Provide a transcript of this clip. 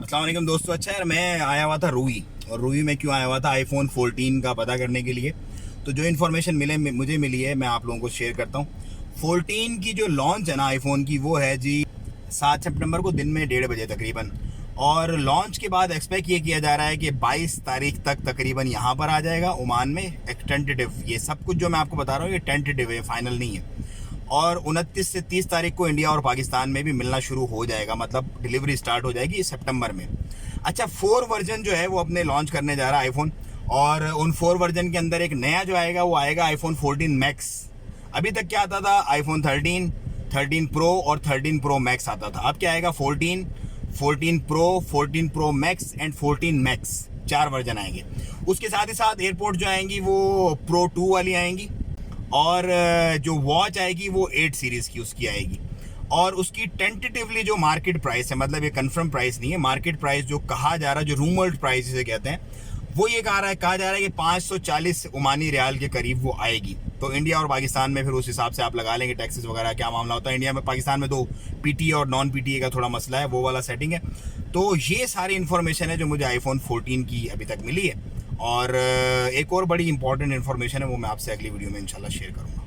अस्सलाम वालेकुम दोस्तों। अच्छा यार, मैं आया हुआ था रूई। और रूई में क्यों आया हुआ था? आईफोन 14 का पता करने के लिए। तो जो इन्फॉर्मेशन मुझे मिली है, मैं आप लोगों को शेयर करता हूँ। 14 की जो लॉन्च है ना आईफोन की, वो है जी 7 सितंबर को दिन में 1:30 बजे तकरीबन। और लॉन्च के बाद एक्सपेक्ट ये किया जा रहा है कि 22 तारीख तक तकरीबन यहाँ पर आ जाएगा ओमान में। एक टेंटेटिव, ये सब कुछ जो मैं आपको बता रहा हूँ ये टेंटेटिव है, फाइनल नहीं है। और 29 से 30 तारीख को इंडिया और पाकिस्तान में भी मिलना शुरू हो जाएगा, मतलब डिलीवरी स्टार्ट हो जाएगी इस सितंबर में। अच्छा, 4 वर्जन जो है वो अपने लॉन्च करने जा रहा है आईफोन। और उन 4 वर्जन के अंदर एक नया जो आएगा वो आएगा आईफोन 14 मैक्स। अभी तक क्या आता था? आईफोन 13, 13 प्रो और 13 प्रो मैक्स आता था। अब क्या आएगा? 14, 14 pro, 14 pro max and 14 max, 4 version आएंगे। उसके साथ ही साथ एयरपोर्ट जो आएंगी वो प्रो 2 वाली आएंगी। और जो वॉच आएगी वो 8 सीरीज़ की उसकी आएगी। और उसकी टेंटेटिवली जो मार्केट प्राइस है, मतलब ये कंफर्म प्राइस नहीं है, मार्केट प्राइस जो कहा जा रहा है, जो रूमर्ड प्राइस जिसे कहते हैं, वो ये कहा जा रहा है कि 540 ओमानी रियाल के करीब वो आएगी। तो इंडिया और पाकिस्तान में फिर उस हिसाब से आप लगा लेंगे टैक्सेस वगैरह क्या मामला होता है। इंडिया में, पाकिस्तान में तो पीटीए और नॉन पीटीए का थोड़ा मसला है, वो वाला सेटिंग है। तो ये सारी इन्फॉर्मेशन है जो मुझे आईफोन 14 की अभी तक मिली है। और एक और बड़ी इंपॉर्टेंट इन्फॉर्मेशन है, वो मैं आपसे अगली वीडियो में इंशाल्लाह शेयर करूँगा।